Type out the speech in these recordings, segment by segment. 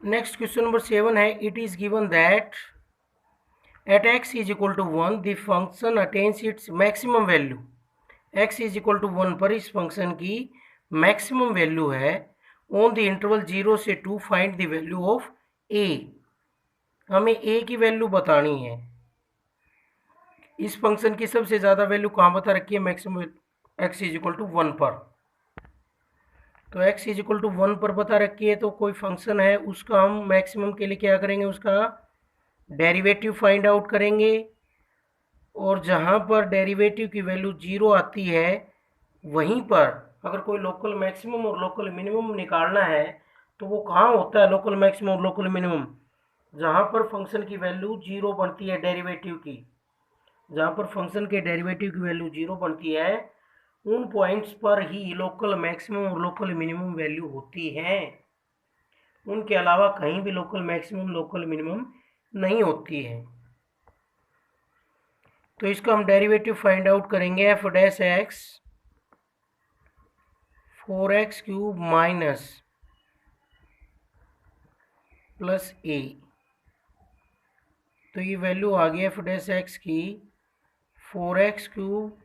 Next question number 7 है, it is given that at x is equal to 1 the function attains its maximum value. x is equal to 1 पर इस function की maximum value है। On the interval 0 से 2 find the value of a। हमें a की value बतानी है। इस फंक्शन की सबसे ज़्यादा वैल्यू कहाँ बता रखी है? Maximum x is equal to 1 पर। तो x इज इक्वल टू 1 पर बता रखी है, तो कोई फंक्शन है उसका हम मैक्सिमम के लिए क्या करेंगे? उसका डेरिवेटिव फाइंड आउट करेंगे। और जहाँ पर डेरिवेटिव की वैल्यू 0 आती है वहीं पर अगर कोई लोकल मैक्सिमम और लोकल मिनिमम निकालना है तो वो कहाँ होता है लोकल मैक्सिमम और लोकल मिनिमम? जहाँ पर फंक्शन की वैल्यू 0 बनती है डेरिवेटिव की, जहाँ पर फंक्शन के डेरिवेटिव की वैल्यू 0 बनती है उन पॉइंट्स पर ही लोकल मैक्सिमम और लोकल मिनिमम वैल्यू होती है। उनके अलावा कहीं भी लोकल मैक्सिमम लोकल मिनिमम नहीं होती है। तो इसका हम डेरिवेटिव फाइंड आउट करेंगे। F dash x 4x cube minus plus a. तो ये वैल्यू आ गई एफ डैश एक्स की 4x cube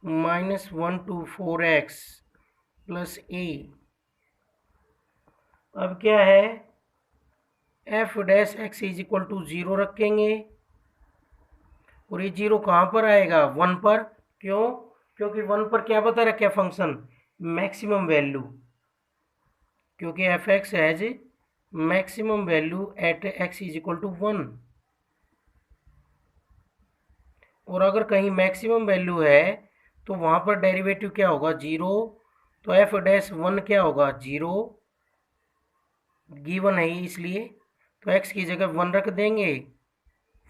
minus 1 to 4x plus a. अब क्या है? F dash x is equal to 0 रखेंगे और ये 0 कहाँ पर आएगा? 1 पर। क्यों? क्योंकि 1 पर क्या बता रखा है फंक्शन? Maximum value. क्योंकि f x has maximum value at x is equal to 1। और अगर कहीं मैक्सिमम वैल्यू है तो वहाँ पर डेरिवेटिव क्या होगा? 0। तो एफ डैश 1 क्या होगा? 0 गिवन है इसलिए। तो एक्स की जगह 1 रख देंगे।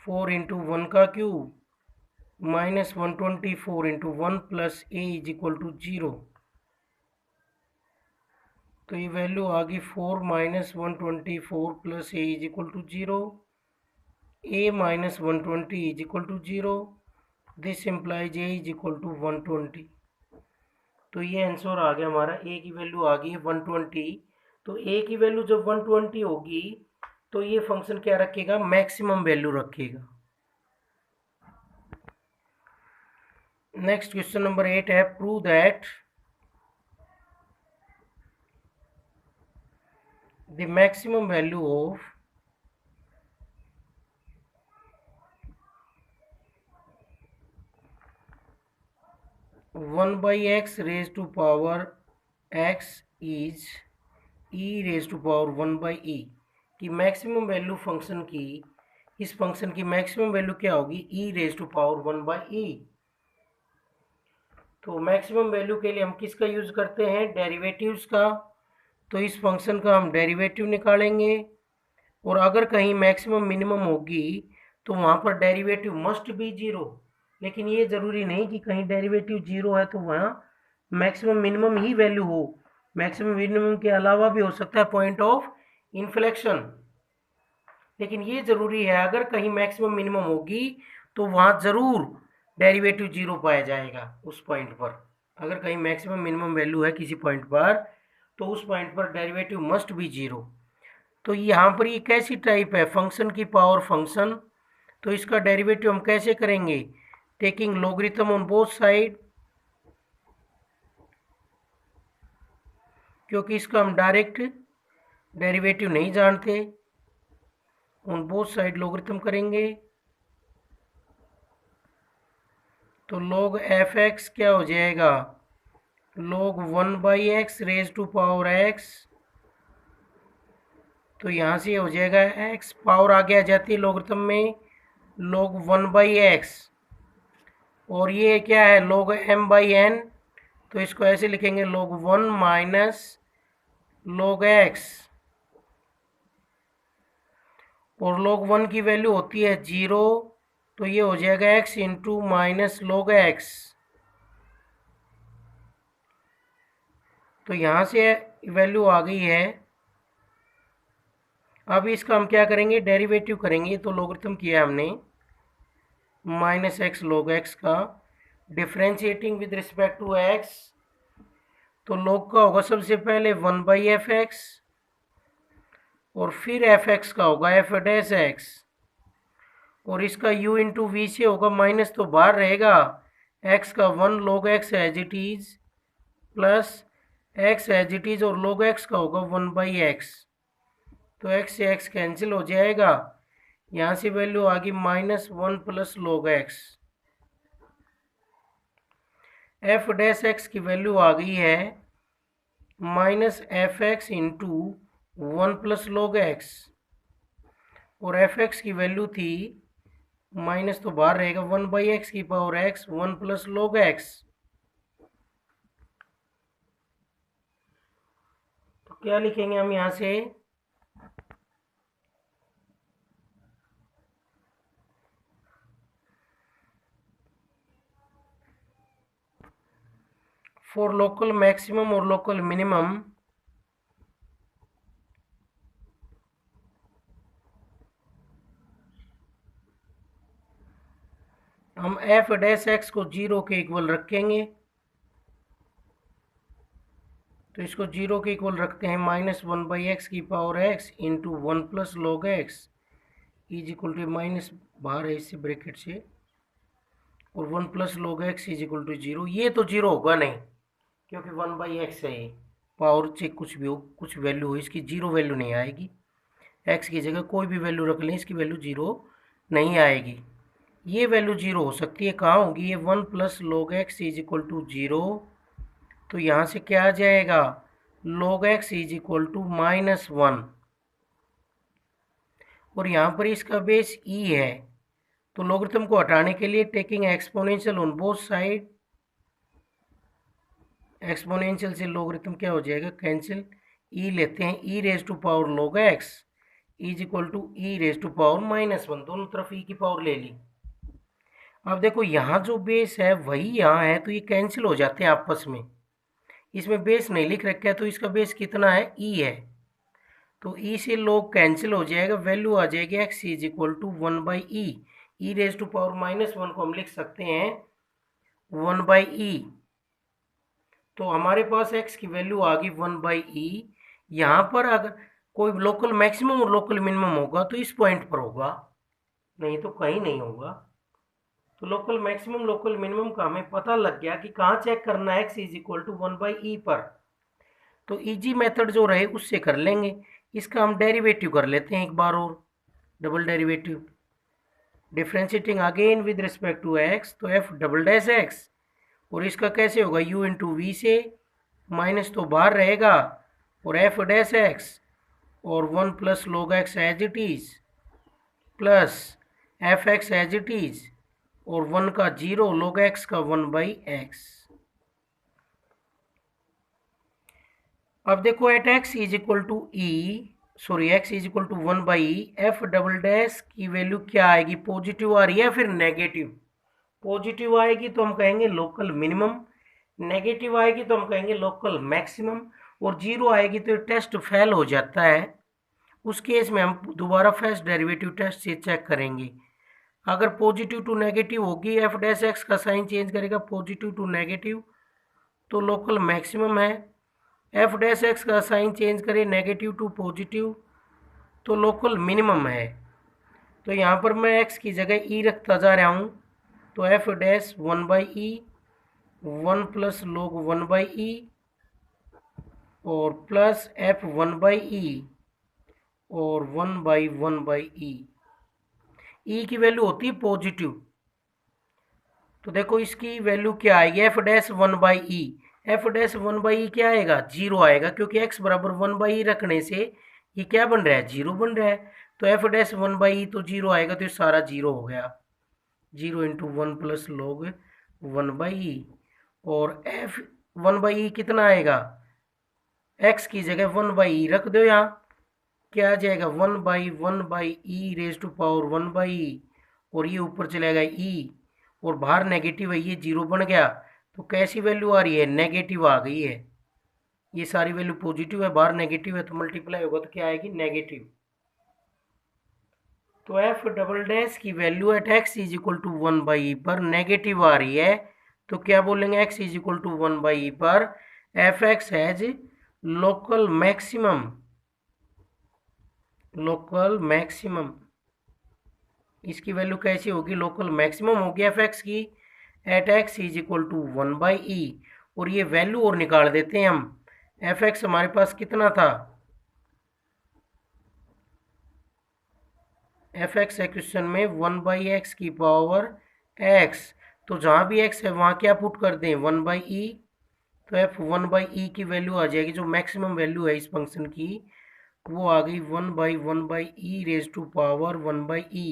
4 इंटू 1 का cube minus 124 into 1 plus a is equal to 0। तो ये वैल्यू आ गई 4 minus 124 plus a is equal to 0। A minus 120 is equal to 0। This implies a is equal to 120। तो ये आंसर आ गया हमारा। ए की वैल्यू आ गई है 120। तो ए की वैल्यू जब 120 होगी तो ये फंक्शन क्या रखेगा? मैक्सिमम वैल्यू रखेगा। नेक्स्ट क्वेश्चन नंबर 8 है, prove that the maximum value of one by x raise to power x is e raise to power 1 by e की मैक्सिमम वैल्यू फंक्शन की, इस फंक्शन की मैक्सिमम वैल्यू क्या होगी? ई raise to power 1 by ई। तो maximum value के लिए हम किसका यूज़ करते हैं? डेरिवेटिव्स का। तो इस फंक्शन का हम डेरिवेटिव निकालेंगे। और अगर कहीं मैक्सिमम मिनिमम होगी तो वहाँ पर डेरिवेटिव मस्ट बी 0। लेकिन ये ज़रूरी नहीं कि कहीं डेरिवेटिव 0 है तो वहाँ मैक्सिमम मिनिमम ही वैल्यू हो। मैक्सिमम मिनिमम के अलावा भी हो सकता है पॉइंट ऑफ इन्फ्लेक्शन। लेकिन ये ज़रूरी है अगर कहीं मैक्सिमम मिनिमम होगी तो वहाँ ज़रूर डेरिवेटिव 0 पाया जाएगा उस पॉइंट पर। अगर कहीं मैक्सिमम मिनिमम वैल्यू है किसी पॉइंट पर तो उस पॉइंट पर डेरिवेटिव मस्ट बी 0। तो यहाँ पर ये कैसी टाइप है? फंक्शन की पावर फंक्शन। तो इसका डेरिवेटिव हम कैसे करेंगे? Taking logarithm on both side, क्योंकि इसका हम डायरेक्ट डेरिवेटिव नहीं जानते। ऑन बोथ साइड लॉगरिथम करेंगे तो log एफ एक्स क्या हो जाएगा? log 1 by x raise to power x. तो यहाँ से हो जाएगा x पावर आगे आ जाती है लॉगरिथम में log 1 बाई एक्स। और ये क्या है? log m by n। तो इसको ऐसे लिखेंगे log 1 माइनस log x। और log 1 की वैल्यू होती है 0। तो ये हो जाएगा x into minus log x। तो यहाँ से वैल्यू आ गई है। अब इसका हम क्या करेंगे? डेरिवेटिव करेंगे। तो लॉगरिथम किया हमने माइनस एक्स log x का, differentiating with respect to x। तो log का होगा सबसे पहले 1 बाई एफ एक्स और फिर एफ एक्स का होगा एफ डैश एक्स, और इसका u इंटू वी से होगा, माइनस तो बाहर रहेगा, x का 1 log x as it is plus x as it is, और log x का होगा 1/x, तो x से x कैंसिल हो जाएगा, यहाँ से वैल्यू आ गई -1 plus log x। F dash x की वैल्यू आ गई है minus F x into 1 plus log x, और एफ एक्स की वैल्यू थी, माइनस तो बाहर रहेगा, 1/x की power x 1 plus log x। तो क्या लिखेंगे हम यहाँ से, फॉर लोकल मैक्सिमम और लोकल मिनिमम हम एफ डैश एक्स को 0 के इक्वल रखेंगे, तो इसको 0 के इक्वल रखते हैं, -1/x की power x into 1 plus log x is equal to, minus बाहर है इससे ब्रैकेट से, और 1 plus log x is equal to 0। ये तो 0 होगा नहीं, क्योंकि 1/x है, पावर से कुछ भी हो, कुछ वैल्यू हो, इसकी 0 वैल्यू नहीं आएगी। x की जगह कोई भी वैल्यू रख लें, इसकी वैल्यू 0 नहीं आएगी। ये वैल्यू 0 हो सकती है, कहाँ होगी, ये 1 plus log x is equal to 0, तो यहाँ से क्या आ जाएगा, log x is equal to -1, और यहाँ पर इसका बेस e है, तो लॉगरिथम को हटाने के लिए taking exponential on both side, exponential से लॉगरिथम क्या हो जाएगा, कैंसिल, e लेते हैं, e raise to power log x is equal to e raise to power -1, दोनों तरफ e की पावर ले ली। अब देखो यहाँ जो बेस है वही यहाँ है, तो ये कैंसिल हो जाते हैं आपस में, इसमें बेस नहीं लिख रखा है, तो इसका बेस कितना है, e है, तो e से log कैंसिल हो जाएगा, वैल्यू आ जाएगी x is equal to 1/e, e raise to power -1 को हम लिख सकते हैं 1/e, तो हमारे पास x की वैल्यू आ गई 1/e। यहाँ पर अगर कोई लोकल मैक्सिमम और लोकल मिनिमम होगा तो इस पॉइंट पर होगा, नहीं तो कहीं नहीं होगा। तो लोकल मैक्सिमम लोकल मिनिमम का हमें पता लग गया कि कहाँ चेक करना है, x is equal to 1/e पर। तो इजी मेथड जो रहे उससे कर लेंगे, इसका हम डेरिवेटिव कर लेते हैं एक बार और, double derivative, differentiating again with respect to x, तो f डबल डैश x, और इसका कैसे होगा, u इंटू वी से, माइनस तो बाहर रहेगा, और f डैश x और 1 plus log x as it is plus f x as it is, और 1 का 0, log x का 1/x। अब देखो at x is equal to x is equal to 1/e, f double dash की value क्या आएगी, positive आ रही है फिर नेगेटिव, पॉजिटिव आएगी तो हम कहेंगे लोकल मिनिमम, नेगेटिव आएगी तो हम कहेंगे लोकल मैक्सिमम, और 0 आएगी तो टेस्ट फेल हो जाता है। उस केस में हम दोबारा फर्स्ट डेरिवेटिव टेस्ट से चेक करेंगे। अगर पॉजिटिव टू नेगेटिव होगी, एफ डैश एक्स का साइन चेंज करेगा, पॉजिटिव टू नेगेटिव तो लोकल मैक्सिमम है, एफ डैश एक्स का साइन चेंज करे नेगेटिव टू पॉजिटिव तो लोकल मिनिमम है। तो यहाँ पर मैं एक्स की जगह ई रखता जा रहा हूँ, तो F dash 1/e 1 plus log 1/e और प्लस एफ 1/e और 1/1/e, ई की वैल्यू होती है पॉजिटिव, तो देखो इसकी वैल्यू क्या आएगी, F dash 1/e, F dash 1/e क्या आएगा, 0 आएगा, क्योंकि x बराबर 1/e रखने से ये क्या बन रहा है, 0 बन रहा है, तो एफ डैश 1/e तो 0 आएगा, तो ये सारा 0 हो गया, 0 इंटू 1 प्लस log 1/e, और एफ 1/e कितना आएगा, x की जगह 1/e रख दो, यहाँ क्या आ जाएगा 1/1/e raise to power 1/e, और ये ऊपर चलेगा e, और बाहर नेगेटिव है, ये 0 बन गया, तो कैसी वैल्यू आ रही है, नेगेटिव आ गई है, ये सारी वैल्यू पॉजिटिव है, बाहर नेगेटिव है, तो मल्टीप्लाई होगा तो क्या आएगी, नेगेटिव। तो एफ डबल डैश की value at x is equal to 1/e पर नेगेटिव आ रही है, तो क्या बोलेंगे, x is equal to 1/e पर f x has local maximum local maximum, इसकी वैल्यू कैसी होगी, लोकल मैक्सिमम होगी एफ एक्स की at x is equal to 1/e। और ये वैल्यू और निकाल देते हैं हम, एफ एक्स हमारे पास कितना था, एफ एक्स है क्वेश्चन में 1/x की पावर x, तो जहाँ भी x है वहाँ क्या पुट कर दें 1/e, तो एफ 1/e की वैल्यू आ जाएगी, जो मैक्सिमम वैल्यू है इस फंक्शन की वो आ गई 1/1/e raise to power 1/e।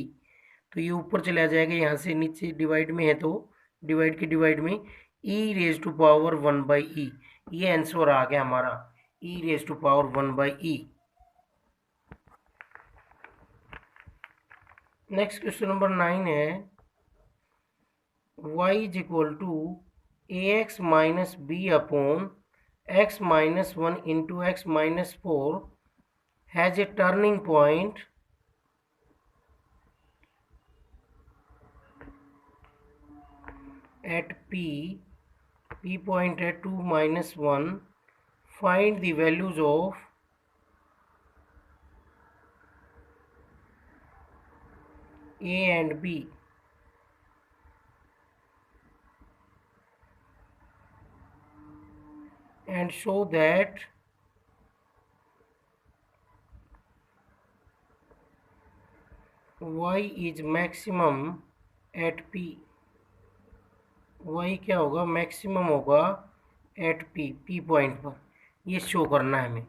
तो ये ऊपर चला जाएगा, यहाँ से नीचे डिवाइड में है तो डिवाइड के डिवाइड में e raise to power 1/e, ये आंसर आ गया हमारा e raise to power 1/e। Next question number 9 है y is equal to ax minus b upon x minus 1 into x minus 4 has a turning point at p point at 2 minus 1, find the values of a and b and show that y is maximum at p, y क्या होगा maximum होगा eight p point पर, ये show करना है हमें।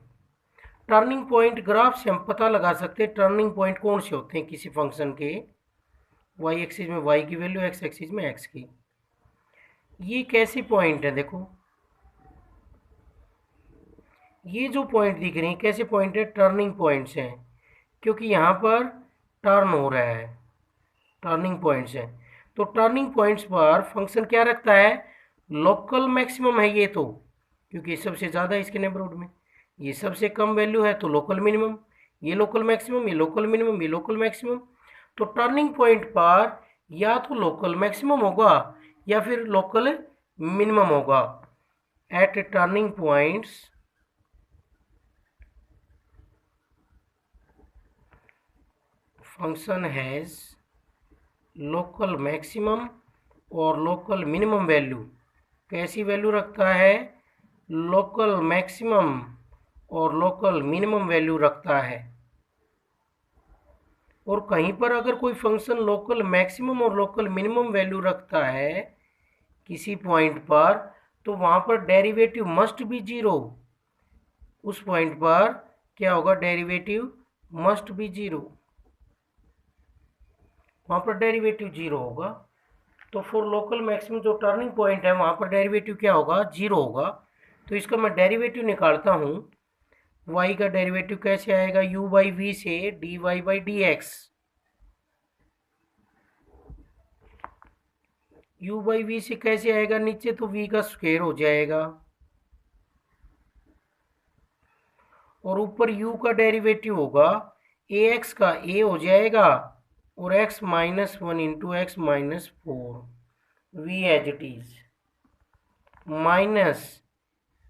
Turning point graph से हम पता लगा सकते हैं टर्निंग पॉइंट कौन से होते हैं किसी फंक्शन के, y एक्सिस में y की वैल्यू, x एक्सिस में x की। ये कैसे पॉइंट है, देखो ये जो पॉइंट दिख रहे हैं कैसे पॉइंट है, टर्निंग पॉइंट्स हैं, क्योंकि यहाँ पर टर्न हो रहा है, टर्निंग पॉइंट्स हैं। तो टर्निंग पॉइंट्स पर फंक्शन क्या रखता है, लोकल मैक्सिमम है ये तो, क्योंकि सबसे ज़्यादा इसके नेबरहुड में, ये सबसे कम वैल्यू है तो लोकल मिनिमम, ये लोकल मैक्सिमम, ये लोकल मिनिमम, ये लोकल मैक्सिमम। तो टर्निंग पॉइंट पर या तो लोकल मैक्सिमम होगा या फिर लोकल मिनिमम होगा। At turning points function has local maximum और लोकल मिनिमम वैल्यू, कैसी वैल्यू रखता है, लोकल मैक्सिमम और लोकल मिनिमम वैल्यू रखता है। और कहीं पर अगर कोई फंक्शन लोकल मैक्सिमम और लोकल मिनिमम वैल्यू रखता है किसी पॉइंट पर, तो वहाँ पर डेरिवेटिव मस्ट बी जीरो, उस पॉइंट पर क्या होगा, डेरिवेटिव मस्ट बी जीरो, वहाँ पर डेरिवेटिव जीरो होगा। तो फॉर लोकल मैक्सिमम जो टर्निंग पॉइंट है वहाँ पर डेरिवेटिव क्या होगा, जीरो होगा। तो इसका मैं डेरिवेटिव निकालता हूँ, y का डेरिवेटिव कैसे आएगा, u/v से dy/dx, u/v से कैसे आएगा, नीचे तो v का स्क्वायर हो जाएगा और ऊपर u का डेरिवेटिव होगा ax का a हो जाएगा और x minus 1 into x minus 4 v as it is minus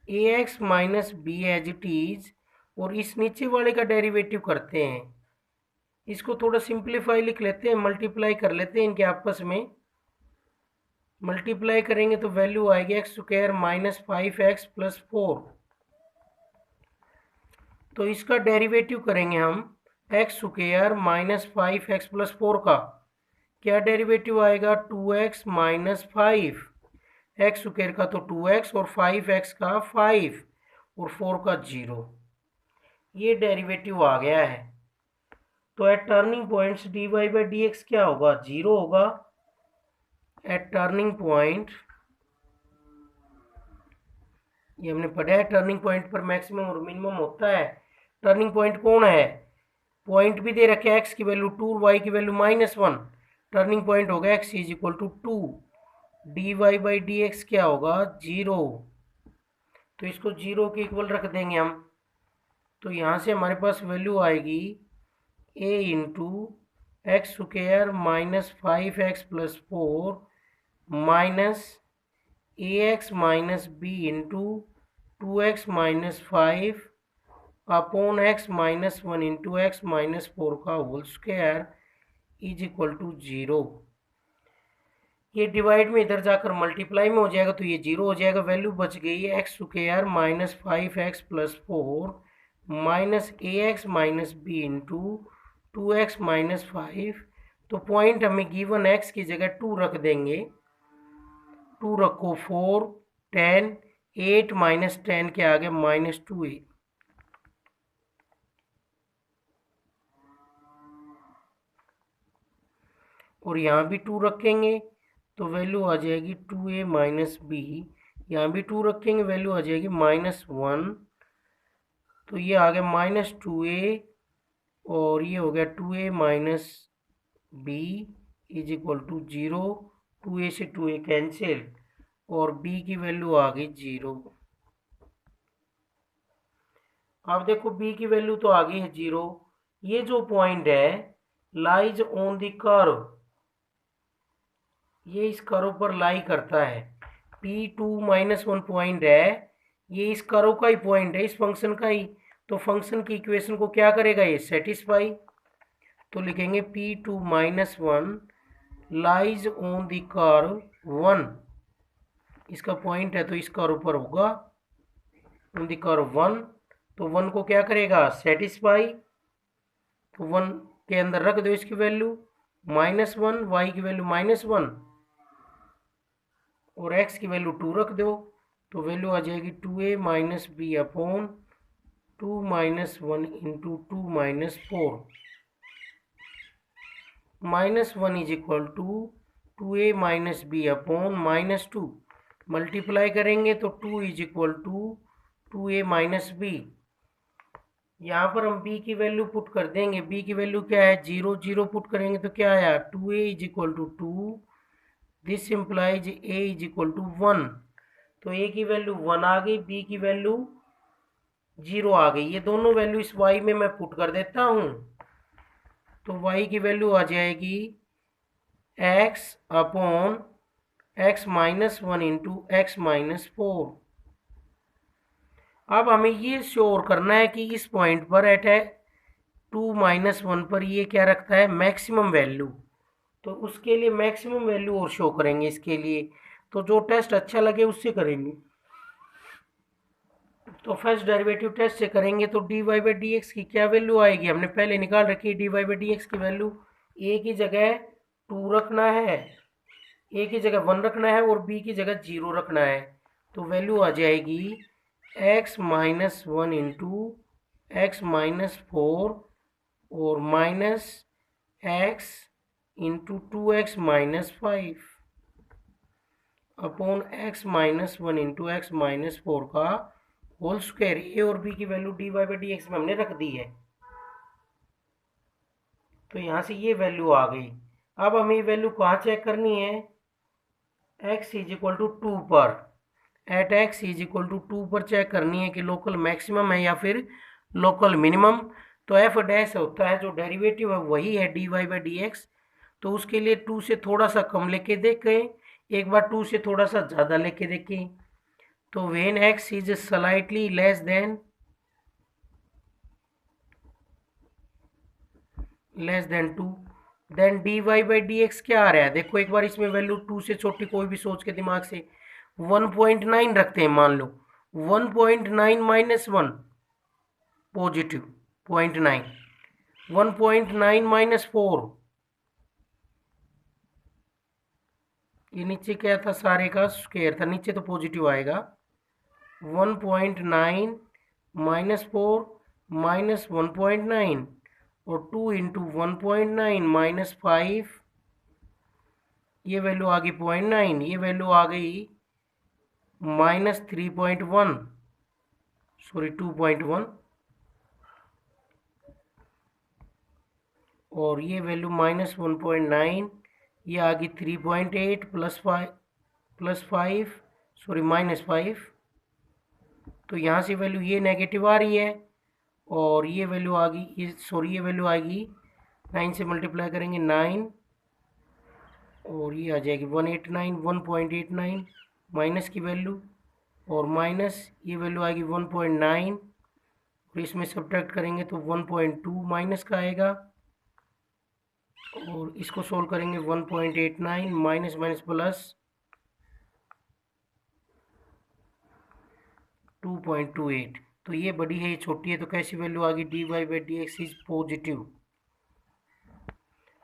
ax minus b as it is, और इस नीचे वाले का डेरिवेटिव करते हैं, इसको थोड़ा सिंप्लीफाई लिख लेते हैं, मल्टीप्लाई कर लेते हैं इनके आपस में, मल्टीप्लाई करेंगे तो वैल्यू आएगी x square minus 5x plus 4। तो इसका डेरिवेटिव करेंगे हम x square minus 5x plus 4 का, क्या डेरिवेटिव आएगा 2x माइनस 5, एक्स स्क्वायर का तो 2x और 5x का 5 और 4 का 0, ये डेरिवेटिव आ गया है। तो एट टर्निंग पॉइंट्स dy/dx क्या होगा, जीरो होगा। एट टर्निंग पॉइंट, ये हमने पढ़ा है टर्निंग पॉइंट पर मैक्सिमम और मिनिमम होता है। टर्निंग पॉइंट कौन है, पॉइंट भी दे रखे x की वैल्यू 2 और y की वैल्यू -1, टर्निंग पॉइंट होगा x is equal to 2, dy/dx क्या होगा, 0। तो इसको 0 के इक्वल रख देंगे हम, तो यहाँ से हमारे पास वैल्यू आएगी a into x square minus 5x plus 4 minus ax minus b into 2x minus 5 upon x minus one into x minus four का whole square is equal to 0। ये डिवाइड में इधर जाकर मल्टीप्लाई में हो जाएगा तो ये 0 हो जाएगा। वैल्यू बच गई है x square minus 5x plus 4 minus a x minus b into 2x minus 5। तो पॉइंट हमें गिवन x की जगह 2 रख देंगे। 2 रखो 4 10 8 माइनस 10 के आगे माइनस 2a। और यहाँ भी 2 रखेंगे तो वैल्यू आ जाएगी 2a माइनस बी। यहाँ भी 2 रखेंगे वैल्यू आ जाएगी -1। तो ये आ गया -2a और ये हो गया 2a minus b is equal to 0। 2a से 2a कैंसिल और b की वैल्यू आ गई 0। अब देखो b की वैल्यू तो आ गई है 0। ये जो पॉइंट है लाइज ऑन द कर्व, ये इस कर्व पर लाई करता है। P2-1 पॉइंट है, ये इस कर्व का ही पॉइंट है, इस फंक्शन का ही। तो फंक्शन की इक्वेशन को क्या करेगा ये सेटिस्फाई। तो लिखेंगे P2-1 lies on the curve 1। इसका पॉइंट है तो इस कर्व पर होगा ऑन द कर्व 1। तो 1 को क्या करेगा सेटिस्फाई। तो 1 के अंदर रख दो इसकी वैल्यू -1, y की वैल्यू -1 और x की वैल्यू 2 रख दो। तो वैल्यू आ जाएगी 2a minus b upon 2 minus 1 into 2 minus 4। -1 is equal to 2a minus b upon -2। Multiply करेंगे तो 2 is equal to 2a minus b. यहाँ पर हम b की वैल्यू पुट कर देंगे। b की वैल्यू क्या है 0 0 पुट करेंगे तो क्या आया 2a is equal to 2। This implies a is equal to 1। तो a की वैल्यू 1 आ गई, b की वैल्यू 0 आ गई। ये दोनों वैल्यू इस y में मैं पुट कर देता हूँ। तो y की वैल्यू आ जाएगी x upon x minus 1 into x minus 4। अब हमें ये श्योर करना है कि इस पॉइंट पर एट है 2-1 पर ये क्या रखता है मैक्सिमम वैल्यू। तो उसके लिए मैक्सिमम वैल्यू और शो करेंगे इसके लिए। तो जो टेस्ट अच्छा लगे उससे करेंगे। तो फर्स्ट डेरिवेटिव टेस्ट से करेंगे तो dy बाई डी एक्स की क्या वैल्यू आएगी, हमने पहले निकाल रखी है। dy बाई डी एक्स की वैल्यू a की जगह 2 रखना है, a की जगह 1 रखना है और b की जगह 0 रखना है। तो वैल्यू आ जाएगी x minus 1 into x minus 4 और minus x into 2x minus 5 upon x minus 1 into x minus 4 का होल स्क्वायर। ए और बी की value dy by d x में हमने रख दी है। तो यहाँ से ये वैल्यू आ गई। अब हमें ये वैल्यू कहाँ चेक करनी है x इज इक्वल टू 2 पर। At x is equal to 2 पर चेक करनी है कि लोकल मैक्सिमम है या फिर लोकल मिनिमम। तो एफ डैश होता है जो डेरिवेटिव है वही है dy बाई डी एक्स। तो उसके लिए 2 से थोड़ा सा कम लेके देखें, एक बार 2 से थोड़ा सा ज़्यादा लेके देखें। तो when x is slightly less than two then dy by d x क्या आ रहा है। देखो एक बार इसमें वैल्यू 2 से छोटी कोई भी सोच के दिमाग से 1.9 रखते हैं। मान लो 1.9 माइनस 1 पॉजिटिव 0.9, 1.9 माइनस 4, ये नीचे क्या था सारे का स्क्वायर था, नीचे तो पॉजिटिव आएगा। 1.9 माइनस 4 माइनस 1.9 और 2 इंटू 1.9 माइनस 5, ये वैल्यू आ गई 0.9, ये वैल्यू आ गई माइनस 3.1 सॉरी 2.1 और ये वैल्यू माइनस 1.9, ये आ गई 3.8 प्लस 5 सॉरी माइनस 5। तो यहाँ से वैल्यू ये नेगेटिव आ रही है और ये वैल्यू आ गई ये सॉरी ये वैल्यू आएगी 9 से मल्टीप्लाई करेंगे 9 और ये आ जाएगी 1.89 माइनस की वैल्यू और माइनस ये वैल्यू आएगी 1.9 और इसमें सब्ट्रैक्ट करेंगे तो 1.2 माइनस का आएगा, और इसको सोल्व करेंगे 1.89 माइनस माइनस प्लस 2.28। तो ये बड़ी है, ये छोटी है, तो कैसी वैल्यू आ गई, d y by d x is positive.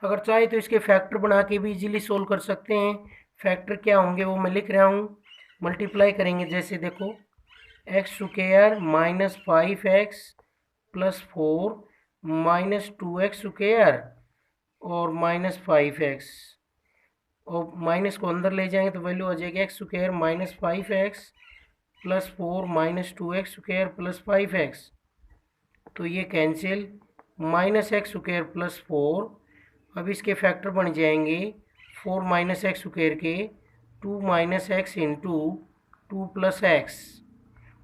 अगर चाहे तो इसके फैक्टर बना के भी इजीली सोल्व कर सकते हैं। फैक्टर क्या होंगे वो मैं लिख रहा हूँ। मल्टीप्लाई करेंगे, जैसे देखो x square minus 5x plus 4 minus 2x square और माइनस 5x, और माइनस को अंदर ले जाएंगे तो वैल्यू आ जाएगी x square minus 5x plus 4 minus 2x square plus 5x। तो ये cancel, minus x square plus 4, अब इसके फैक्टर बन जाएंगे 4 माइनस एक्स स्क्वायर के 2 minus x into 2 plus x,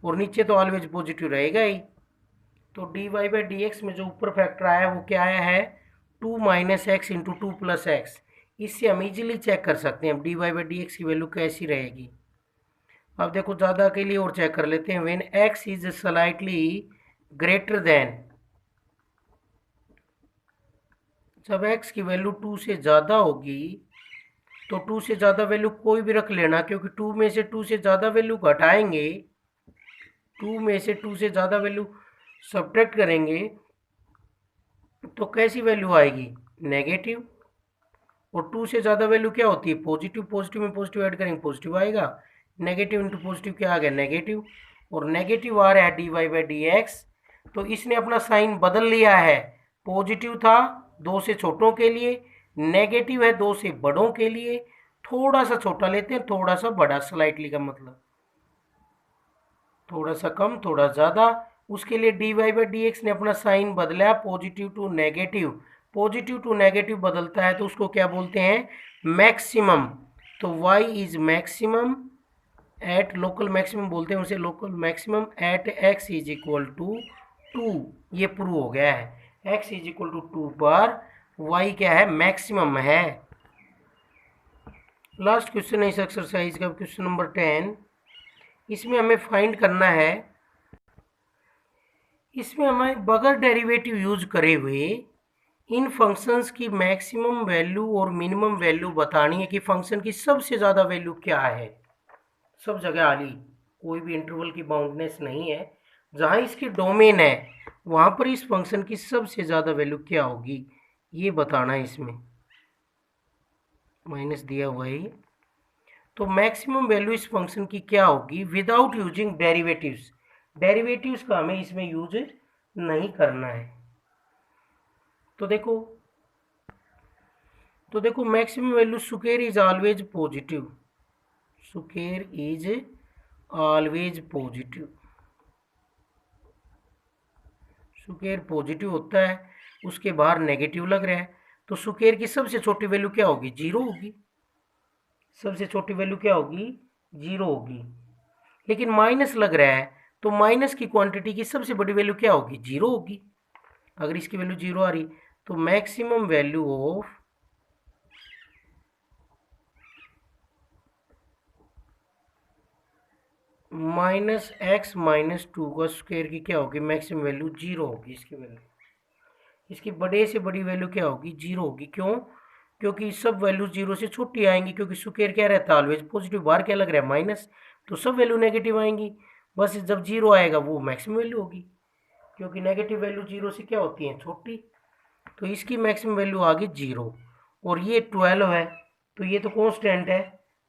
और नीचे तो ऑलवेज पॉजिटिव रहेगा ही। तो d y by d x में जो ऊपर फैक्टर आया है वो क्या आया है, 2 minus x into 2 plus x. इससे हम इजीली चेक कर सकते हैं अब d y by d x की वैल्यू कैसी रहेगी। अब देखो ज़्यादा के लिए और चेक कर लेते हैं। When x is slightly greater than, जब x की वैल्यू 2 से ज़्यादा होगी, तो 2 से ज़्यादा वैल्यू कोई भी रख लेना, क्योंकि 2 में से 2 से ज़्यादा वैल्यू घटाएंगे, 2 में से 2 से ज़्यादा वैल्यू सब्ट्रैक्ट करेंगे तो कैसी वैल्यू आएगी, नेगेटिव। और 2 से ज़्यादा वैल्यू क्या होती है, पॉजिटिव। पॉजिटिव में पॉजिटिव ऐड करेंगे पॉजिटिव आएगा, नेगेटिव इंटू पॉजिटिव क्या आ गया, नेगेटिव। और नेगेटिव आ रहा है d y by d x, तो इसने अपना साइन बदल लिया है। पॉजिटिव था 2 से छोटों के लिए, नेगेटिव है 2 से बड़ों के लिए। थोड़ा सा छोटा लेते हैं, थोड़ा सा बड़ा, स्लाइटली का मतलब थोड़ा सा कम थोड़ा ज़्यादा। उसके लिए d y by d x ने अपना साइन बदला, positive to negative. Positive to negative बदलता है तो उसको क्या बोलते हैं, मैक्सिमम। तो y is maximum at, local maximum बोलते हैं उसे, local maximum at x is equal to 2। ये प्रूव हो गया है, x इज इक्वल टू 2 पर y क्या है, मैक्सिमम है। लास्ट क्वेश्चन है इस एक्सरसाइज का, क्वेश्चन नंबर 10। इसमें हमें फाइंड करना है, इसमें हमें बगैर डेरिवेटिव यूज करे हुए इन फंक्शंस की मैक्सिमम वैल्यू और मिनिमम वैल्यू बतानी है कि फंक्शन की सबसे ज़्यादा वैल्यू क्या है। सब जगह आली, कोई भी इंटरवल की बाउंडनेस नहीं है, जहाँ इसकी डोमेन है वहाँ पर इस फंक्शन की सबसे ज़्यादा वैल्यू क्या होगी ये बताना है। इसमें माइनस दिया हुआ है, तो मैक्सिमम वैल्यू इस फंक्शन की क्या होगी विदाउट यूजिंग डेरिवेटिव्स। डेरिवेटिव्स का हमें इसमें यूज नहीं करना है। तो देखो maximum value square is always positive, square is always positive, square positive होता है, उसके बाहर नेगेटिव लग रहा है, तो स्क्वायर की सबसे छोटी वैल्यू क्या होगी, 0 होगी। सबसे छोटी वैल्यू क्या होगी, 0 होगी। लेकिन माइनस लग रहा है तो माइनस की क्वांटिटी की सबसे बड़ी वैल्यू क्या होगी, 0 होगी। अगर इसकी वैल्यू 0 आ रही तो maximum value of minus x minus 2 का स्क्वायर की क्या होगी, मैक्सिमम वैल्यू 0 होगी। इसकी वैल्यू, इसकी बड़े से बड़ी वैल्यू क्या होगी, 0 होगी। क्यों, क्योंकि सब वैल्यू 0 से छोटी आएंगी, क्योंकि स्क्वायर क्या रहता है ऑलवेज पॉजिटिव, बाहर क्या लग रहा है माइनस, तो सब वैल्यू नेगेटिव आएंगी। बस जब 0 आएगा वो मैक्सिमम वैल्यू होगी, क्योंकि नेगेटिव वैल्यू 0 से क्या होती है, छोटी। तो इसकी मैक्सिमम वैल्यू आ गई 0, और ये 12 है तो ये तो कांस्टेंट है,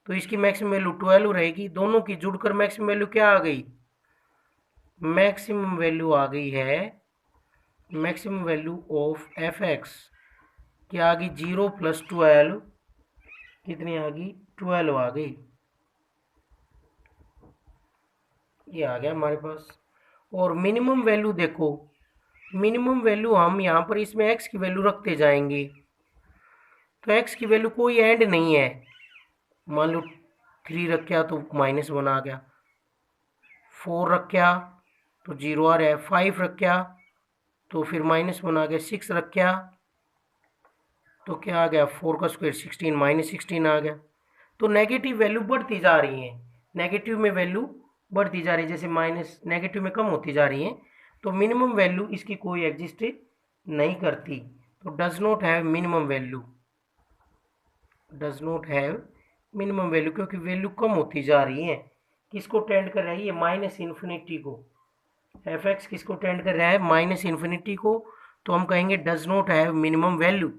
तो इसकी मैक्सिमम वैल्यू 12 रहेगी। दोनों की जुड़कर मैक्सिमम वैल्यू क्या आ गई, मैक्सिमम वैल्यू आ गई है, maximum value of F x क्या आ गई, 0 प्लस 12, कितनी आ गई, 12 आ गई। ये आ गया हमारे पास। और मिनिमम वैल्यू देखो, मिनिमम वैल्यू हम यहाँ पर इसमें x की वैल्यू रखते जाएंगे, तो x की वैल्यू कोई एंड नहीं है। मान लो 3 रखा तो -1 आ गया, 4 रखा तो 0 आ रहा है, 5 रखा तो फिर -1 आ गया, 6 रखा तो क्या आ गया, 4 का स्क्वायर 16, -16 आ गया। तो नेगेटिव वैल्यू बढ़ती जा रही है, नेगेटिव में वैल्यू बढ़ती जा रही है, जैसे माइनस नेगेटिव में कम होती जा रही है, तो मिनिमम वैल्यू इसकी कोई एग्जिस्ट नहीं करती, तो does not have minimum value, does not have minimum value, क्योंकि वैल्यू कम होती जा रही है। किसको टेंड कर रही है? माइनस इन्फिनिटी को। एफ एक्स किसको टेंड कर रहा है? माइनस इन्फिनिटी को। तो हम कहेंगे does not have minimum value,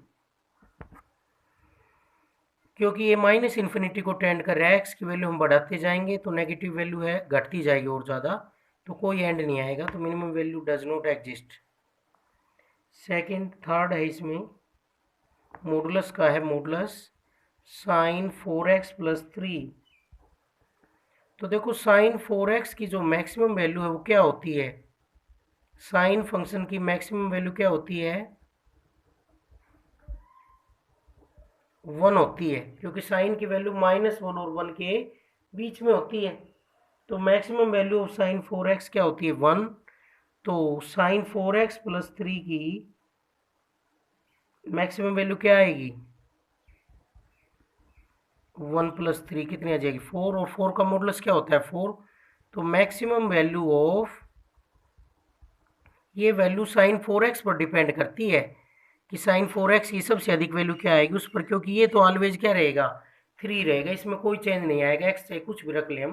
क्योंकि ये माइनस इन्फिनिटी को टेंड कर रहा है। एक्स की वैल्यू हम बढ़ाते जाएंगे तो नेगेटिव वैल्यू है, घटती जाएगी और ज़्यादा, तो कोई एंड नहीं आएगा, तो minimum value does not exist. Second, third है इसमें मॉडुलस का है, मॉडुलस साइन 4x प्लस 3। तो देखो साइन 4x की जो मैक्सिमम वैल्यू है वो क्या होती है? साइन फंक्शन की मैक्सिमम वैल्यू क्या होती है? 1 होती है, क्योंकि साइन की वैल्यू -1 और 1 के बीच में होती है। तो maximum value of sine 4x क्या होती है? 1। तो साइन 4x प्लस 3 की मैक्सिमम वैल्यू क्या आएगी? 1 प्लस 3 कितनी आ जाएगी? 4, और 4 का मॉडुलस क्या होता है? 4। तो मैक्सिमम वैल्यू ऑफ, ये वैल्यू साइन 4x पर डिपेंड करती है कि साइन 4x की सबसे अधिक वैल्यू क्या आएगी उस पर, क्योंकि ये तो ऑलवेज क्या रहेगा? 3 रहेगा, इसमें कोई चेंज नहीं आएगा, x चाहे कुछ भी रख लें हम।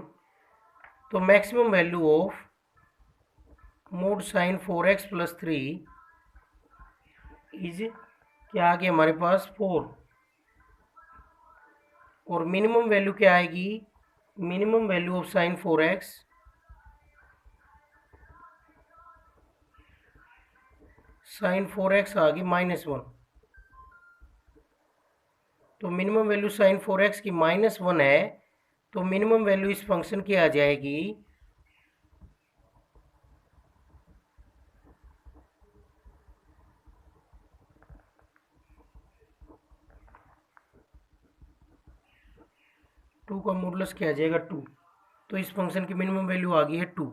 तो maximum value of mod sine 4x plus 3 is क्या आ गया हमारे पास? 4। और मिनिमम वैल्यू क्या आएगी? Minimum value of sine 4x, sine 4x आ गई -1। तो मिनिमम वैल्यू साइन 4x की -1 है, तो मिनिमम वैल्यू इस फंक्शन की आ जाएगी टू का मॉडुलस क्या आ जाएगा? 2। तो इस फंक्शन की मिनिमम वैल्यू आ गई है 2।